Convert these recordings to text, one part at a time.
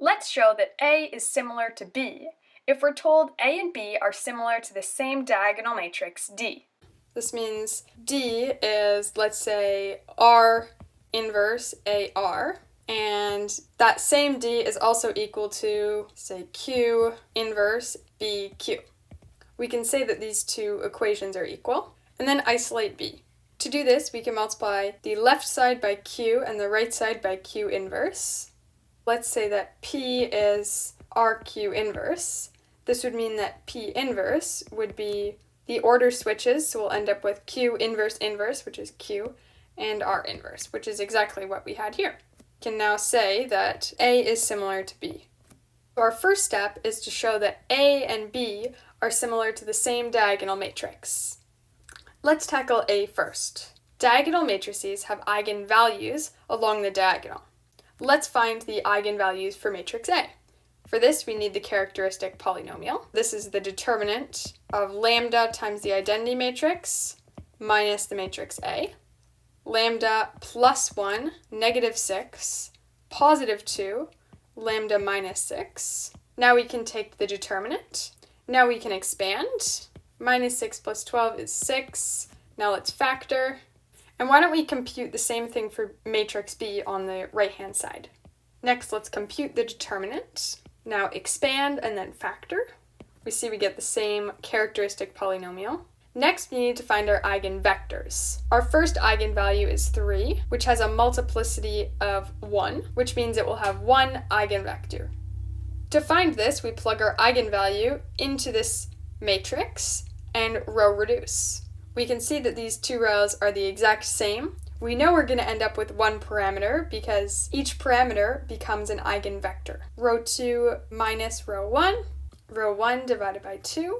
Let's show that A is similar to B if we're told A and B are similar to the same diagonal matrix D. This means D is, let's say, R inverse AR, and that same D is also equal to, say, Q inverse BQ. We can say that these two equations are equal, and then isolate B. To do this, we can multiply the left side by Q and the right side by Q inverse. Let's say that P is RQ inverse. This would mean that P inverse would be the order switches, so we'll end up with Q inverse inverse, which is Q, and R inverse, which is exactly what we had here. We can now say that A is similar to B. So our first step is to show that A and B are similar to the same diagonal matrix. Let's tackle A first. Diagonal matrices have eigenvalues along the diagonal. Let's find the eigenvalues for matrix A. For this, we need the characteristic polynomial. This is the determinant of lambda times the identity matrix minus the matrix A. Lambda plus 1, negative 6, positive 2, lambda minus 6. Now we can take the determinant. Now we can expand. Minus 6 plus 12 is 6. Now let's factor. And why don't we compute the same thing for matrix B on the right-hand side? Next, let's compute the determinant. Now expand and then factor. We see we get the same characteristic polynomial. Next, we need to find our eigenvectors. Our first eigenvalue is 3, which has a multiplicity of 1, which means it will have one eigenvector. To find this, we plug our eigenvalue into this matrix and row reduce. We can see that these two rows are the exact same. We know we're going to end up with one parameter because each parameter becomes an eigenvector. Row 2 minus row 1, row 1 divided by 2.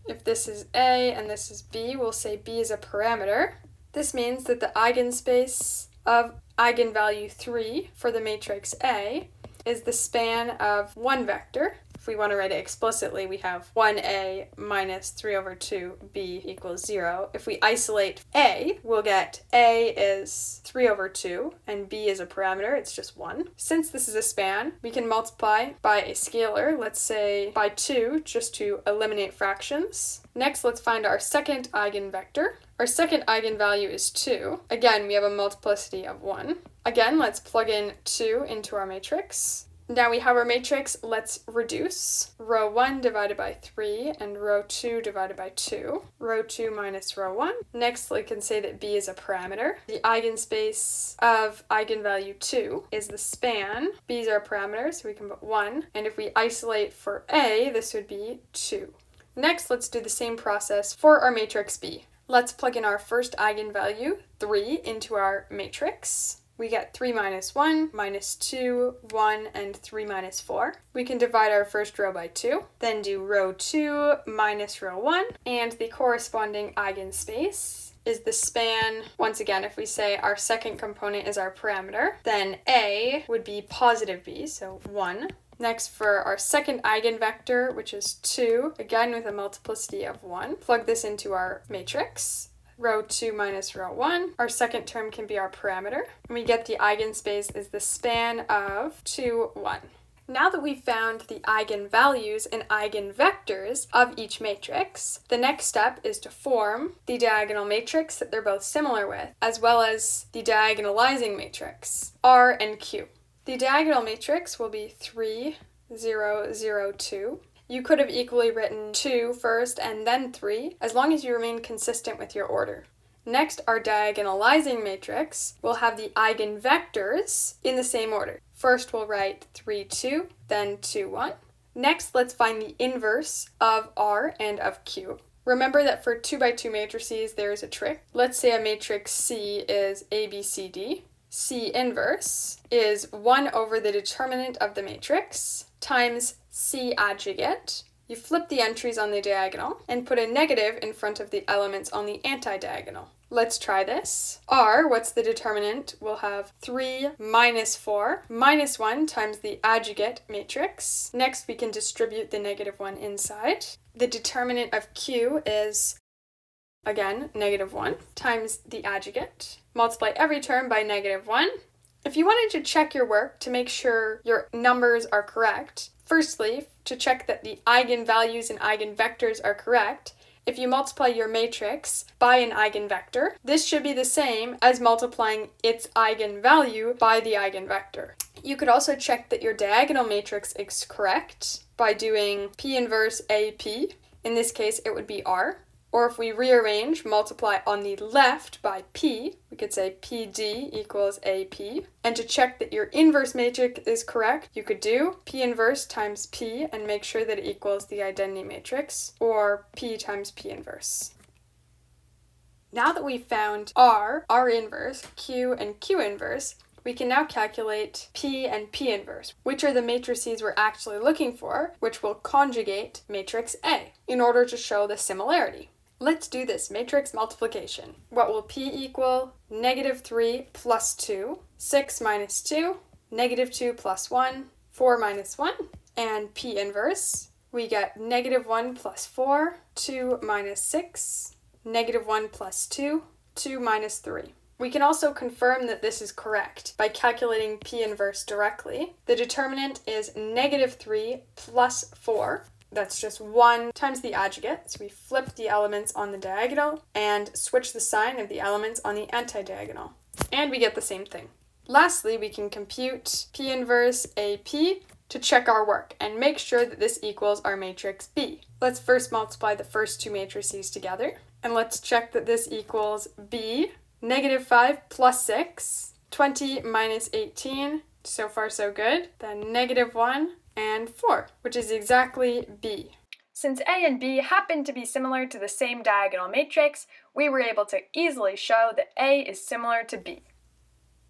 If this is A and this is B, we'll say B is a parameter. This means that the eigenspace of eigenvalue 3 for the matrix A is the span of one vector. If we want to write it explicitly, we have 1a minus 3 over 2b equals 0. If we isolate a, we'll get a is 3 over 2, and b is a parameter, it's just 1. Since this is a span, we can multiply by a scalar, let's say by 2, just to eliminate fractions. Next, let's find our second eigenvector. Our second eigenvalue is 2. Again, we have a multiplicity of 1. Again, let's plug in 2 into our matrix. Now we have our matrix, let's reduce. Row 1 divided by 3 and row 2 divided by 2. Row 2 minus row 1. Next, we can say that B is a parameter. The eigenspace of eigenvalue 2 is the span. B's are a parameter, so we can put 1. And if we isolate for A, this would be 2. Next, let's do the same process for our matrix B. Let's plug in our first eigenvalue, 3, into our matrix. We get 3 minus 1, minus 2, 1, and 3 minus 4. We can divide our first row by 2, then do row 2 minus row 1, and the corresponding eigenspace is the span. Once again, if we say our second component is our parameter, then A would be positive B, so 1. Next, for our second eigenvector, which is 2, again with a multiplicity of 1, plug this into our matrix. Row 2 minus row 1. Our second term can be our parameter. And we get the eigenspace is the span of 2, 1. Now that we've found the eigenvalues and eigenvectors of each matrix, the next step is to form the diagonal matrix that they're both similar with, as well as the diagonalizing matrix, R and Q. The diagonal matrix will be 3, 0, 0, 2. You could have equally written 2 first and then 3, as long as you remain consistent with your order. Next, our diagonalizing matrix will have the eigenvectors in the same order. First, we'll write 3, 2, then 2, 1. Next, let's find the inverse of R and of Q. Remember that for 2 by 2 matrices, there is a trick. Let's say a matrix C is A, B, C, D. C inverse is 1 over the determinant of the matrix times C adjugate. You flip the entries on the diagonal and put a negative in front of the elements on the anti-diagonal. Let's try this. R, what's the determinant? We'll have 3 minus 4 minus 1 times the adjugate matrix. Next, we can distribute the negative 1 inside. The determinant of Q is, again, negative 1 times the adjugate. Multiply every term by negative 1. If you wanted to check your work to make sure your numbers are correct, firstly, to check that the eigenvalues and eigenvectors are correct, if you multiply your matrix by an eigenvector, this should be the same as multiplying its eigenvalue by the eigenvector. You could also check that your diagonal matrix is correct by doing P inverse AP. In this case, it would be R. Or if we rearrange, multiply on the left by P, we could say PD equals AP. And to check that your inverse matrix is correct, you could do P inverse times P and make sure that it equals the identity matrix, or P times P inverse. Now that we've found R inverse, Q, and Q inverse, we can now calculate P and P inverse, which are the matrices we're actually looking for, which will conjugate matrix A in order to show the similarity. Let's do this matrix multiplication. What will P equal? -3 plus 2, 6 minus 2, -2 plus 1, 4 minus 1, and P inverse. We get -1 plus 4, 2 minus 6, -1 plus 2, 2 minus 3. We can also confirm that this is correct by calculating P inverse directly. The determinant is -3 plus 4. That's just 1 times the adjugate, so we flip the elements on the diagonal and switch the sign of the elements on the anti-diagonal. And we get the same thing. Lastly, we can compute P inverse AP to check our work and make sure that this equals our matrix B. Let's first multiply the first two matrices together, and let's check that this equals B. -5 plus 6, 20 minus 18, so far so good. Then -1 and 4, which is exactly B. Since A and B happen to be similar to the same diagonal matrix, we were able to easily show that A is similar to B.